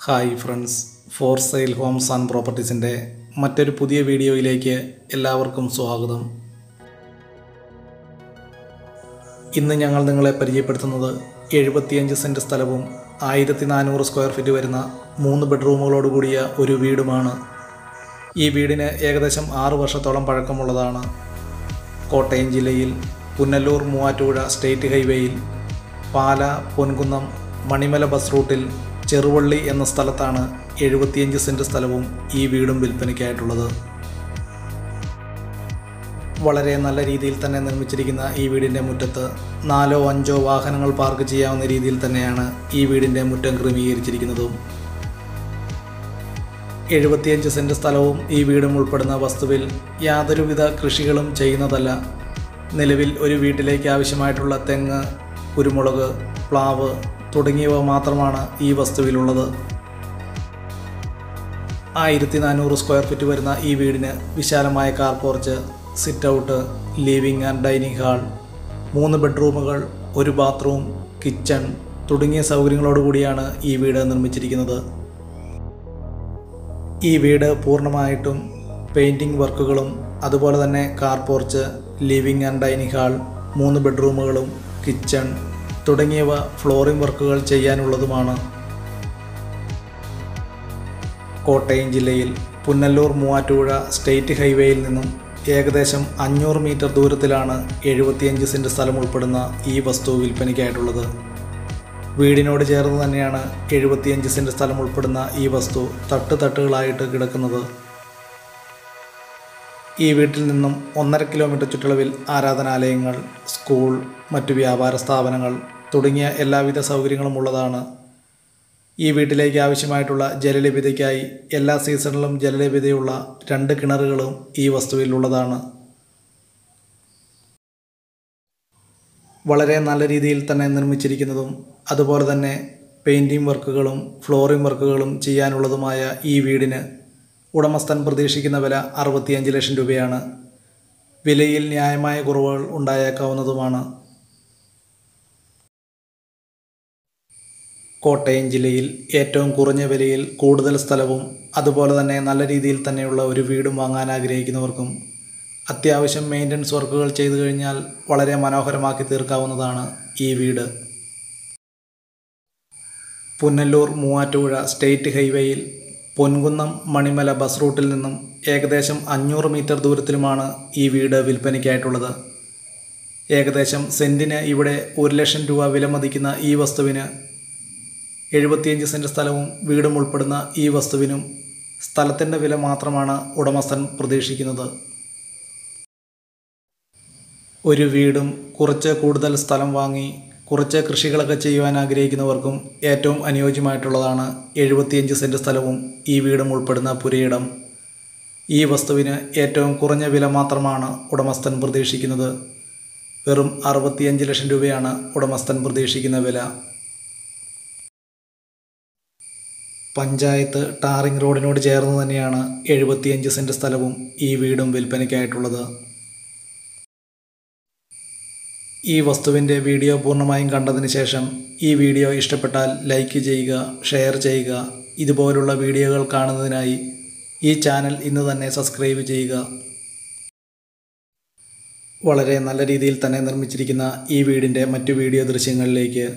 Hi friends, for sale homes and പ്രോപ്പർട്ടീസിൻ്റെ മറ്റൊരു പുതിയ വീഡിയോയിലേക്ക് എല്ലാവർക്കും സ്വാഗതം. ഇന്ന് ഞങ്ങൾ നിങ്ങളെ പരിചയപ്പെടുത്തുന്നത് 75 സെൻറ്റ് സ്ഥലവും 1400 സ്ക്വയർ ഫീറ്റ് വരുന്ന 3 ബെഡ്റൂമുകളോട് കൂടിയ ഒരു വീടുമാണ്. ഈ വീടിന് ഏകദേശം 6 വർഷത്തോളം പഴക്കമുള്ളതാണ്. കോട്ടയം ജില്ലയിൽ പുനലൂർ മൂവാറ്റുപുഴ സ്റ്റേറ്റ് ഹൈവേയിൽ പാല പൊൻകുന്നം മണിമല ബസ് റൂട്ടിൽ ചെറുവള്ളി എന്ന സ്ഥലത്താണ് 75 സെൻറ്റ് സ്ഥലവും ഈ വീടും വിൽപ്പനയ്ക്കായിട്ടുള്ളത്. വളരെ നല്ല രീതിയിൽ തന്നെ നിർമ്മിച്ചിരിക്കുന്ന ഈ വീടിൻ്റെ മുറ്റത്ത് 4-5 വാഹനങ്ങൾ പാർക്ക് ചെയ്യാവുന്ന രീതിയിൽ തന്നെയാണ് ഈ വീടിൻ്റെ മുറ്റം ക്രമീകരിച്ചിരിക്കുന്നതും. 75 സെൻറ്റ് സ്ഥലവും ഈ വീടും ഉൾപ്പെടുന്ന വസ്തുവിൽ യാതൊരുവിധ കൃഷികളും ചെയ്യുന്നതല്ല. നിലവിൽ ഒരു വീട്ടിലേക്ക് ആവശ്യമായിട്ടുള്ള തെങ്ങ്, കുരുമുളക്, പ്ലാവ് തുടങ്ങിയവ മാത്രമാണ് ഈ വസ്തുവിലുള്ളത്. 1400 സ്ക്വയർ ഫീറ്റ് വരുന്ന ഈ വീടിന് വിശാലമായ car porch, sit out, living and dining hall, 3 ബെഡ്റൂമുകൾ, 1 bathroom, kitchen തുടങ്ങിയ സൗകര്യങ്ങളോടുകൂടിയാണ് ഈ വീട് നിർമ്മിച്ചിരിക്കുന്നത്. ഈ വീട് പൂർണ്ണമായിട്ടും പെയിൻറ്റിംഗ് വർക്കുകളും അതുപോലെ തന്നെ car porch, living and dining hall, 3 ബെഡ്റൂമുകളും, കിച്ചൺ തുടങ്ങിയവ ഫ്ലോറിംഗ് വർക്കുകൾ ചെയ്യാനുള്ളതുമാണ്. കോട്ടയം ജില്ലയിൽ പുനലൂർ മൂവാറ്റുപുഴ സ്റ്റേറ്റ് ഹൈവേയിൽ നിന്നും ഏകദേശം 500 മീറ്റർ ദൂരത്തിലാണ് 75 സെൻറ്റ് സ്ഥലം ഉൾപ്പെടുന്ന ഈ വസ്തു വിൽപ്പനയ്ക്കായിട്ടുള്ളത്. വീടിനോട് ചേർന്ന് തന്നെയാണ് 75 സെൻറ്റ് സ്ഥലം ഉൾപ്പെടുന്ന ഈ വസ്തു തട്ടുകളായിട്ട് കിടക്കുന്നത്. ഈ വീട്ടിൽ നിന്നും 1.5 കിലോമീറ്റർ ചുറ്റളവിൽ ആരാധനാലയങ്ങൾ, സ്കൂൾ, മറ്റു വ്യാപാര സ്ഥാപനങ്ങൾ തുടങ്ങിയ എല്ലാവിധ സൗകര്യങ്ങളും ഉള്ളതാണ്. ഈ വീട്ടിലേക്ക് ആവശ്യമായിട്ടുള്ള ജലലഭ്യതയ്ക്കായി എല്ലാ സീസണിലും ജലലഭ്യതയുള്ള 2 കിണറുകളും ഈ വസ്തുവിൽ ഉള്ളതാണ്. വളരെ നല്ല രീതിയിൽ തന്നെ നിർമ്മിച്ചിരിക്കുന്നതും അതുപോലെ തന്നെ പെയിൻറ്റിംഗ് വർക്കുകളും ഫ്ലോറിംഗ് വർക്കുകളും ചെയ്യാനുള്ളതുമായ ഈ വീടിന് ഉടമസ്ഥൻ പ്രതീക്ഷിക്കുന്ന വില 65 ലക്ഷം രൂപയാണ്. വിലയിൽ ന്യായമായ കുറവുകൾ ഉണ്ടായേക്കാവുന്നതുമാണ്. കോട്ടയം ജില്ലയിൽ ഏറ്റവും കുറഞ്ഞ വിലയിൽ കൂടുതൽ സ്ഥലവും അതുപോലെ തന്നെ നല്ല രീതിയിൽ തന്നെയുള്ള ഒരു വീടും വാങ്ങാൻ ആഗ്രഹിക്കുന്നവർക്കും അത്യാവശ്യം മെയിൻ്റനൻസ് വർക്കുകൾ ചെയ്തു കഴിഞ്ഞാൽ വളരെ മനോഹരമാക്കി തീർക്കാവുന്നതാണ് ഈ വീട്. പുനലൂർ മൂവാറ്റുപുഴ സ്റ്റേറ്റ് ഹൈവേയിൽ പൊൻകുന്നം മണിമല ബസ് റൂട്ടിൽ നിന്നും ഏകദേശം 500 മീറ്റർ ദൂരത്തിലുമാണ് ഈ വീട് വിൽപ്പനയ്ക്കായിട്ടുള്ളത്. ഏകദേശം സെൻറ്റിന് ഇവിടെ 1 ലക്ഷം രൂപ വില മതിക്കുന്ന ഈ വസ്തുവിന് 75 സെൻറ്റ് സ്ഥലവും വീടും ഉൾപ്പെടുന്ന ഈ വസ്തുവിനും സ്ഥലത്തിൻ്റെ വില മാത്രമാണ് ഉടമസ്ഥൻ പ്രതീക്ഷിക്കുന്നത്. ഒരു വീടും കുറച്ച് കൂടുതൽ സ്ഥലം വാങ്ങി കുറച്ച് കൃഷികളൊക്കെ ചെയ്യുവാൻ ആഗ്രഹിക്കുന്നവർക്കും ഏറ്റവും അനുയോജ്യമായിട്ടുള്ളതാണ് 75 സെൻറ്റ് സ്ഥലവും ഈ വീടും ഉൾപ്പെടുന്ന പുരയിടം. ഈ വസ്തുവിന് ഏറ്റവും കുറഞ്ഞ വില മാത്രമാണ് ഉടമസ്ഥൻ പ്രതീക്ഷിക്കുന്നത്. വെറും 65 ലക്ഷം രൂപയാണ് ഉടമസ്ഥൻ പ്രതീക്ഷിക്കുന്ന വില. പഞ്ചായത്ത് ടാറിംഗ് റോഡിനോട് ചേർന്ന് തന്നെയാണ് 75 സെൻറ്റ് സ്ഥലവും ഈ വീടും വിൽപ്പനയ്ക്കായിട്ടുള്ളത്. ഈ വസ്തുവിൻ്റെ വീഡിയോ പൂർണ്ണമായും കണ്ടതിന് ശേഷം ഈ വീഡിയോ ഇഷ്ടപ്പെട്ടാൽ ലൈക്ക് ചെയ്യുക, ഷെയർ ചെയ്യുക. ഇതുപോലുള്ള വീഡിയോകൾ കാണുന്നതിനായി ഈ ചാനൽ ഇന്ന് തന്നെ സബ്സ്ക്രൈബ് ചെയ്യുക. വളരെ നല്ല രീതിയിൽ തന്നെ നിർമ്മിച്ചിരിക്കുന്ന ഈ വീടിൻ്റെ മറ്റു വീഡിയോ ദൃശ്യങ്ങളിലേക്ക്